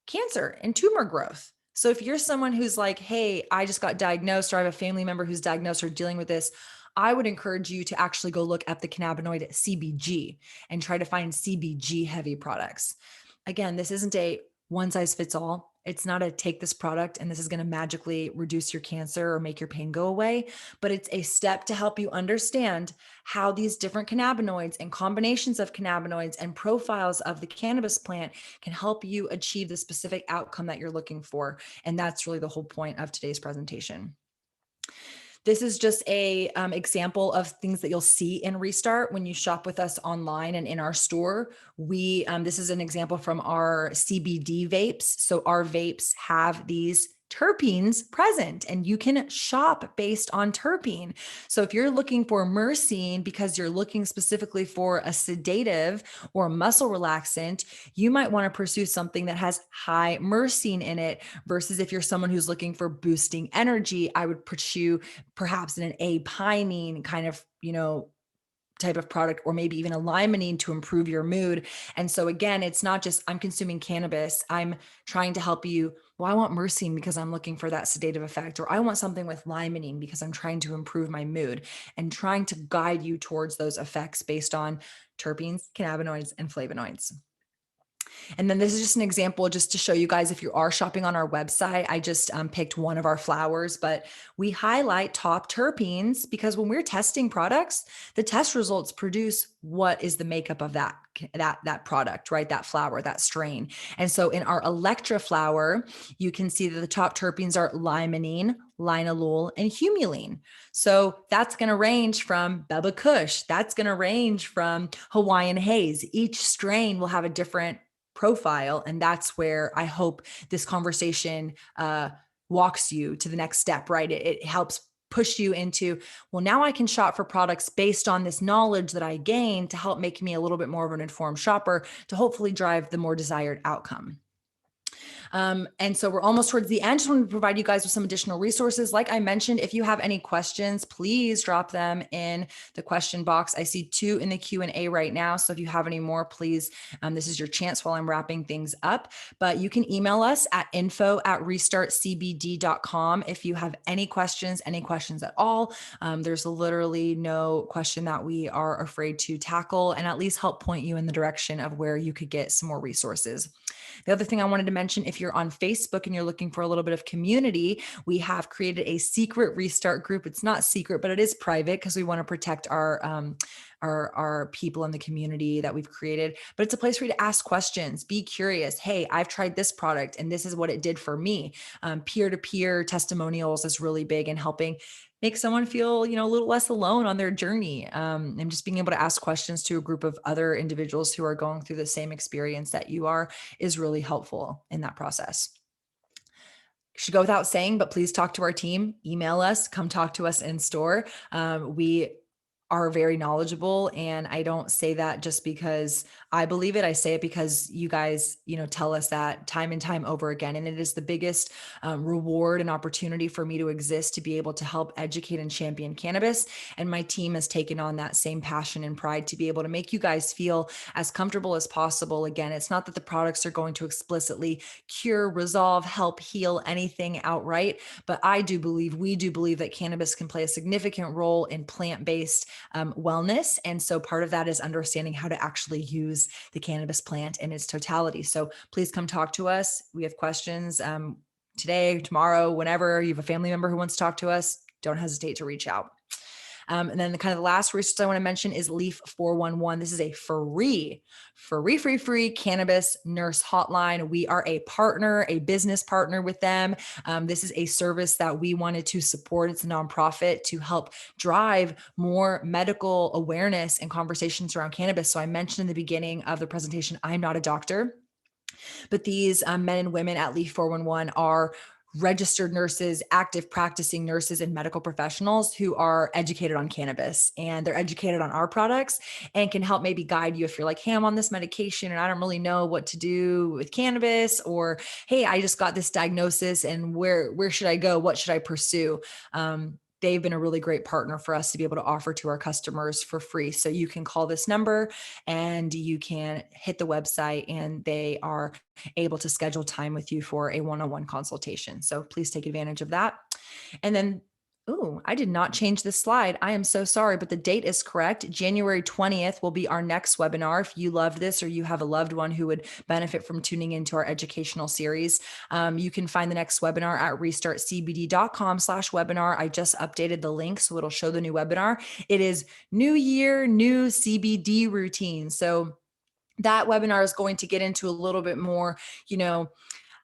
cancer and tumor growth. So if you're someone who's like, hey, I just got diagnosed, or I have a family member who's diagnosed or dealing with this, I would encourage you to actually go look at the cannabinoid CBG and try to find CBG heavy products. Again, this isn't a one size fits all. It's not a take this product and this is going to magically reduce your cancer or make your pain go away, but it's a step to help you understand how these different cannabinoids and combinations of cannabinoids and profiles of the cannabis plant can help you achieve the specific outcome that you're looking for. And that's really the whole point of today's presentation. This is just a example of things that you'll see in Restart when you shop with us online and in our store. This is an example from our CBD vapes. So our vapes have these terpenes present, and you can shop based on terpene. So if you're looking for myrcene because you're looking specifically for a sedative or muscle relaxant, you might want to pursue something that has high myrcene in it, versus if you're someone who's looking for boosting energy, I would pursue perhaps an apinine kind of, type of product, or maybe even a limonene to improve your mood. And so again, it's not just I'm consuming cannabis. I'm trying to help you. Well, I want myrcene because I'm looking for that sedative effect, or I want something with limonene because I'm trying to improve my mood, and trying to guide you towards those effects based on terpenes, cannabinoids, and flavonoids. And then this is just an example just to show you guys, if you are shopping on our website, I just picked one of our flowers, but we highlight top terpenes because when we're testing products, the test results produce what is the makeup of that product, right? That flower, that strain. And so in our Electra flower, you can see that the top terpenes are limonene, linalool, and humulene. So that's going to range from Beba Kush. That's going to range from Hawaiian Haze. Each strain will have a different profile. And that's where I hope this conversation walks you to the next step, right? It helps push you into, well, now I can shop for products based on this knowledge that I gained to help make me a little bit more of an informed shopper to hopefully drive the more desired outcome. And so we're almost towards the end. Just want to provide you guys with some additional resources. Like I mentioned, if you have any questions, please drop them in the question box. I see 2 in the Q&A right now. So if you have any more, please, this is your chance while I'm wrapping things up. But you can email us at info@restartcbd.com if you have any questions at all. There's literally no question that we are afraid to tackle, and at least help point you in the direction of where you could get some more resources. The other thing I wanted to mention, if you're on Facebook and you're looking for a little bit of community, we have created a secret Restart group. It's not secret, but it is private because we want to protect our people in the community that we've created. But it's a place for you to ask questions, be curious. Hey, I've tried this product and this is what it did for me. Peer-to-peer testimonials is really big in helping make someone feel, a little less alone on their journey. And just being able to ask questions to a group of other individuals who are going through the same experience that you are is really helpful in that process. Should go without saying, but please talk to our team, email us, come talk to us in store. We are very knowledgeable. And I don't say that just because I believe it. I say it because you guys, tell us that time and time over again. And it is the biggest reward and opportunity for me to exist, to be able to help educate and champion cannabis. And my team has taken on that same passion and pride to be able to make you guys feel as comfortable as possible. Again, it's not that the products are going to explicitly cure, resolve, help, heal anything outright, but we do believe that cannabis can play a significant role in plant-based wellness. And so part of that is understanding how to actually use the cannabis plant in its totality. So please come talk to us. We have questions today, tomorrow, whenever you have a family member who wants to talk to us, don't hesitate to reach out. And then the last resource I want to mention is Leaf 411. This is a free cannabis nurse hotline. We are a business partner with them. This is a service that we wanted to support. It's a nonprofit to help drive more medical awareness and conversations around cannabis. So I mentioned in the beginning of the presentation, I'm not a doctor, but these men and women at Leaf 411 are registered nurses, active practicing nurses, and medical professionals who are educated on cannabis, and they're educated on our products and can help maybe guide you if you're like, hey, I'm on this medication and I don't really know what to do with cannabis, or hey, I just got this diagnosis and where should I go? What should I pursue? they've been a really great partner for us to be able to offer to our customers for free. So you can call this number and you can hit the website, and they are able to schedule time with you for a one-on-one consultation. So please take advantage of that. And then, oh, I did not change this slide. I am so sorry, but the date is correct. January 20th will be our next webinar. If you loved this or you have a loved one who would benefit from tuning into our educational series, you can find the next webinar at restartcbd.com/webinar. I just updated the link, so it'll show the new webinar. It is New Year, New CBD Routine. So that webinar is going to get into a little bit more,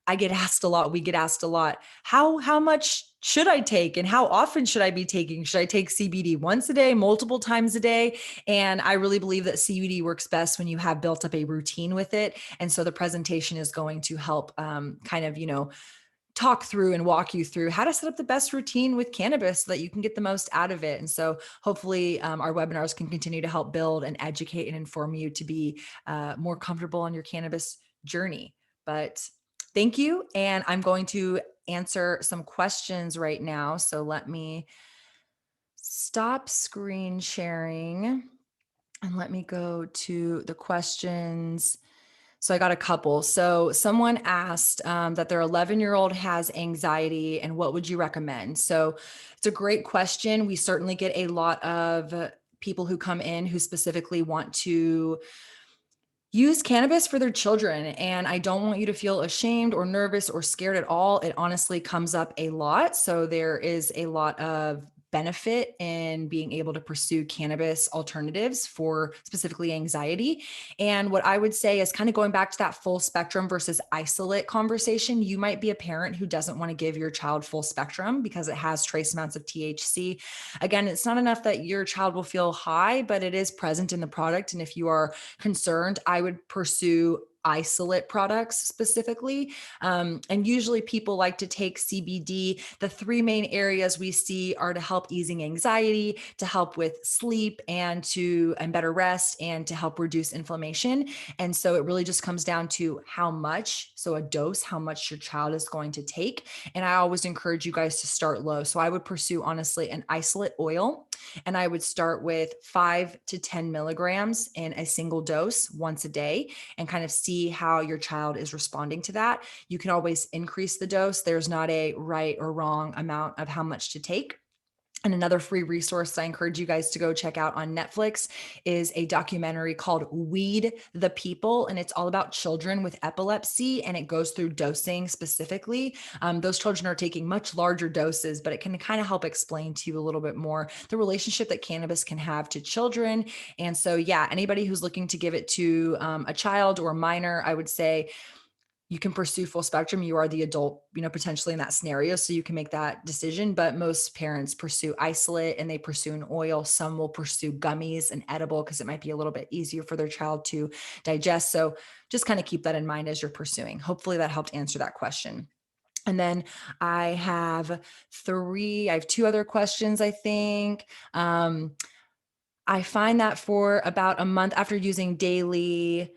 I get asked a lot, we get asked a lot, how much should I take and how often should I be taking? Should I take CBD once a day, multiple times a day? And I really believe that CBD works best when you have built up a routine with it. And so the presentation is going to help talk through and walk you through how to set up the best routine with cannabis so that you can get the most out of it. And so hopefully our webinars can continue to help build and educate and inform you to be more comfortable on your cannabis journey. But thank you. And I'm going to answer some questions right now. So let me stop screen sharing and let me go to the questions. So I got a couple. So someone asked that their 11-year-old has anxiety, and what would you recommend? So it's a great question. We certainly get a lot of people who come in who specifically want to use cannabis for their children. And I don't want you to feel ashamed or nervous or scared at all. It honestly comes up a lot. So there is a lot of benefit in being able to pursue cannabis alternatives for specifically anxiety. And what I would say is kind of going back to that full spectrum versus isolate conversation. You might be a parent who doesn't want to give your child full spectrum because it has trace amounts of THC. Again, it's not enough that your child will feel high, but it is present in the product. And if you are concerned, I would pursue isolate products specifically. And usually people like to take CBD. The three main areas we see are to help easing anxiety, to help with sleep, and better rest, and to help reduce inflammation. And so it really just comes down to how much, so a dose, how much your child is going to take. And I always encourage you guys to start low. So I would pursue honestly an isolate oil, and I would start with 5 to 10 milligrams in a single dose once a day and kind of see how your child is responding to that. You can always increase the dose. There's not a right or wrong amount of how much to take. And another free resource I encourage you guys to go check out on Netflix is a documentary called Weed the People. And it's all about children with epilepsy, and it goes through dosing specifically. Those children are taking much larger doses, but it can kind of help explain to you a little bit more the relationship that cannabis can have to children. And so, yeah, anybody who's looking to give it to a child or a minor, I would say, you can pursue full spectrum. You are the adult, potentially in that scenario. So you can make that decision. But most parents pursue isolate and they pursue an oil. Some will pursue gummies and edible because it might be a little bit easier for their child to digest. So just kind of keep that in mind as you're pursuing. Hopefully that helped answer that question. And then I have two other questions, I think. I find that for about a month after using daily,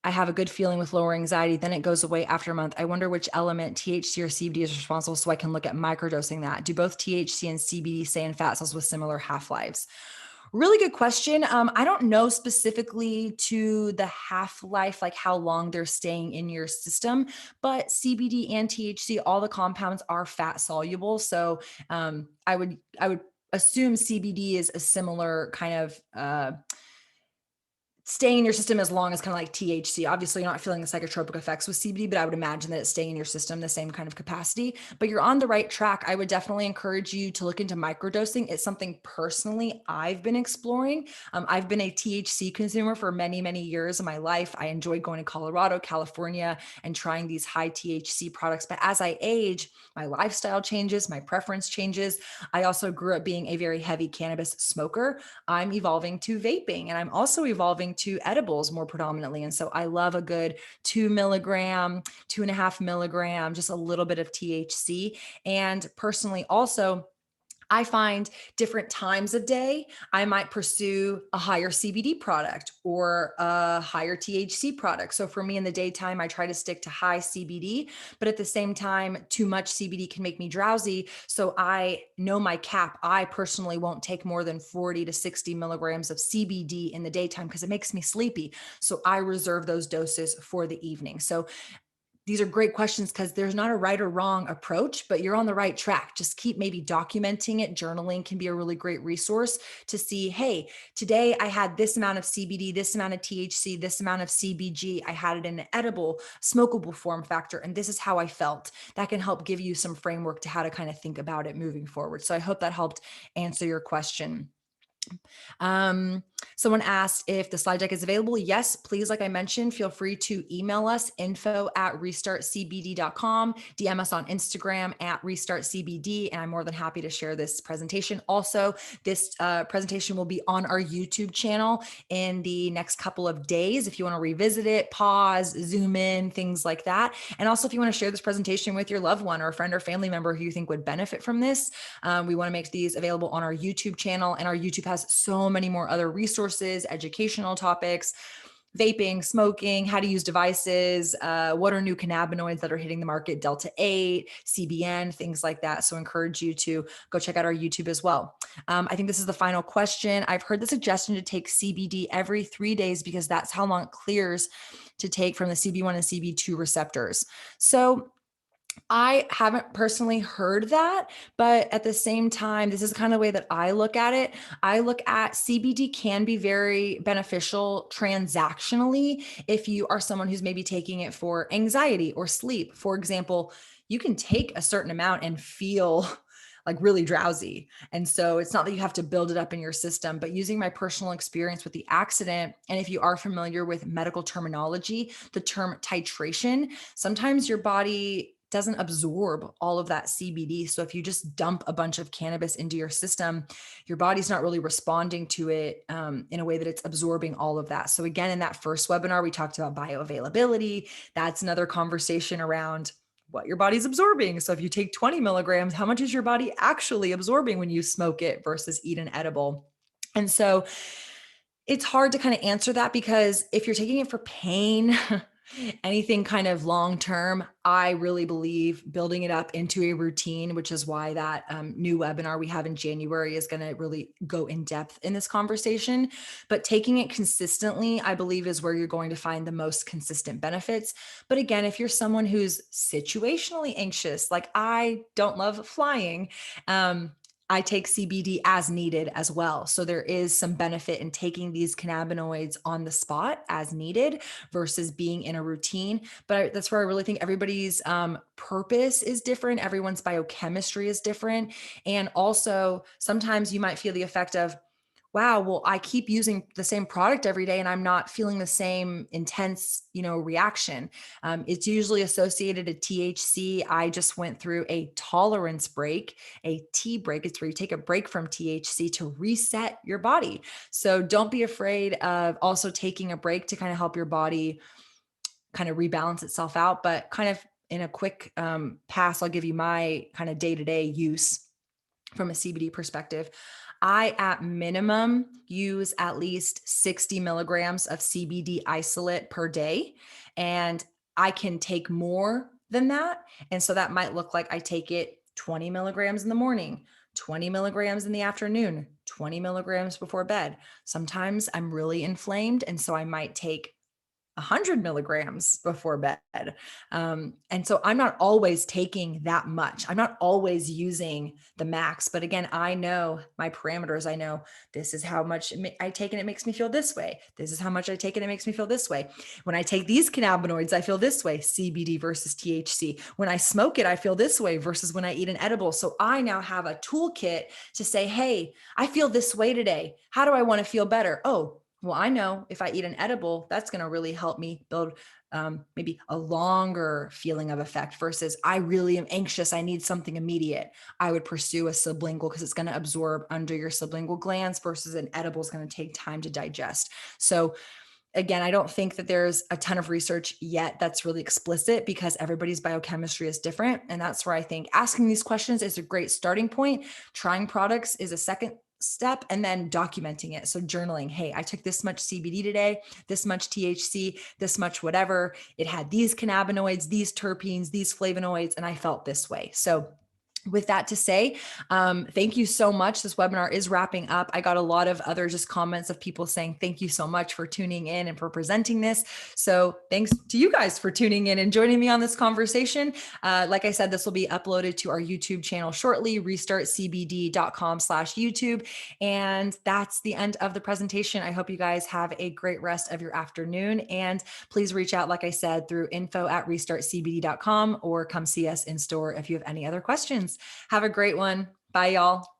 I have a good feeling with lower anxiety. Then it goes away after a month. I wonder which element, THC or CBD, is responsible so I can look at microdosing that. Do both THC and CBD stay in fat cells with similar half-lives? Really good question. I don't know specifically to the half-life, like how long they're staying in your system, but CBD and THC, all the compounds are fat soluble. So I would assume CBD is a similar kind of staying in your system as long as kind of like THC. Obviously, you're not feeling the psychotropic effects with CBD, but I would imagine that it's staying in your system the same kind of capacity. But you're on the right track. I would definitely encourage you to look into microdosing. It's something personally I've been exploring. I've been a THC consumer for many, many years of my life. I enjoyed going to Colorado, California, and trying these high THC products. But as I age, my lifestyle changes, my preference changes. I also grew up being a very heavy cannabis smoker. I'm evolving to vaping, and I'm also evolving to edibles more predominantly. And so I love a good 2 milligram, 2.5 milligram, just a little bit of THC. And personally also, I find different times of day, I might pursue a higher CBD product or a higher THC product. So for me in the daytime, I try to stick to high CBD, but at the same time, too much CBD can make me drowsy. So I know my cap. I personally won't take more than 40 to 60 milligrams of CBD in the daytime because it makes me sleepy. So I reserve those doses for the evening. So these are great questions because there's not a right or wrong approach, but you're on the right track. Just keep maybe documenting it. Journaling can be a really great resource to see, hey, today I had this amount of CBD, this amount of THC, this amount of CBG. I had it in an edible, smokable form factor, and this is how I felt. That can help give you some framework to how to kind of think about it moving forward. So I hope that helped answer your question. Um, Someone asked if the slide deck is available. Yes, please, like I mentioned, feel free to email us info@restartcbd.com, DM us on Instagram @restartcbd, and I'm more than happy to share this presentation. Also, this presentation will be on our YouTube channel in the next couple of days. If you want to revisit it, pause, zoom in, things like that. And also, if you want to share this presentation with your loved one or a friend or family member who you think would benefit from this, we want to make these available on our YouTube channel, and our YouTube has so many more other resources, educational topics, vaping, smoking, how to use devices, what are new cannabinoids that are hitting the market, Delta 8, CBN, things like that. So I encourage you to go check out our YouTube as well. I think this is the final question. I've heard the suggestion to take CBD every 3 days because that's how long it clears to take from the CB1 and CB2 receptors. So I haven't personally heard that, but at the same time, this is kind of the way that I look at it. I look at CBD can be very beneficial transactionally if you are someone who's maybe taking it for anxiety or sleep. For example, you can take a certain amount and feel like really drowsy. And so it's not that you have to build it up in your system, but using my personal experience with the accident. And if you are familiar with medical terminology, the term titration, sometimes your body doesn't absorb all of that CBD. So if you just dump a bunch of cannabis into your system, your body's not really responding to it in a way that it's absorbing all of that. So again, in that first webinar, we talked about bioavailability. That's another conversation around what your body's absorbing. So if you take 20 milligrams, how much is your body actually absorbing when you smoke it versus eat an edible? And so it's hard to kind of answer that because if you're taking it for pain, anything kind of long term, I really believe building it up into a routine, which is why that new webinar we have in January is going to really go in depth in this conversation. But taking it consistently, I believe, is where you're going to find the most consistent benefits. But again, if you're someone who's situationally anxious, like I don't love flying, I take CBD as needed as well. So there is some benefit in taking these cannabinoids on the spot as needed versus being in a routine. But that's where I really think everybody's purpose is different. Everyone's biochemistry is different. And also sometimes you might feel the effect of, wow, well, I keep using the same product every day and I'm not feeling the same intense, reaction. It's usually associated to THC. I just went through a tolerance break, a T break. It's where you take a break from THC to reset your body. So don't be afraid of also taking a break to kind of help your body kind of rebalance itself out. But kind of in a quick pass, I'll give you my kind of day-to-day use from a CBD perspective. I, at minimum, use at least 60 milligrams of CBD isolate per day. And I can take more than that. And so that might look like I take it 20 milligrams in the morning, 20 milligrams in the afternoon, 20 milligrams before bed. Sometimes I'm really inflamed. And so I might take 100 milligrams before bed. And so I'm not always taking that much. I'm not always using the max. But again, I know my parameters. I know this is how much I take and it makes me feel this way. This is how much I take and it makes me feel this way. When I take these cannabinoids, I feel this way, CBD versus THC. When I smoke it, I feel this way versus when I eat an edible. So I now have a toolkit to say, hey, I feel this way today. How do I want to feel better? Oh, well, I know if I eat an edible, that's going to really help me build maybe a longer feeling of effect versus I really am anxious. I need something immediate. I would pursue a sublingual because it's going to absorb under your sublingual glands versus an edible is going to take time to digest. So Again, I don't think that there's a ton of research yet that's really explicit because everybody's biochemistry is different. And that's where I think asking these questions is a great starting point. Trying products is a second step, and then documenting it. So journaling, hey, I took this much CBD today, this much THC, this much whatever. It had these cannabinoids, these terpenes, these flavonoids, and I felt this way. So with that to say, thank you so much. This webinar is wrapping up. I got a lot of other just comments of people saying, thank you so much for tuning in and for presenting this. So thanks to you guys for tuning in and joining me on this conversation. Like I said, this will be uploaded to our YouTube channel shortly, restartcbd.com/YouTube. And that's the end of the presentation. I hope you guys have a great rest of your afternoon. And please reach out, like I said, through info@restartcbd.com or come see us in store if you have any other questions. Have a great one. Bye, y'all.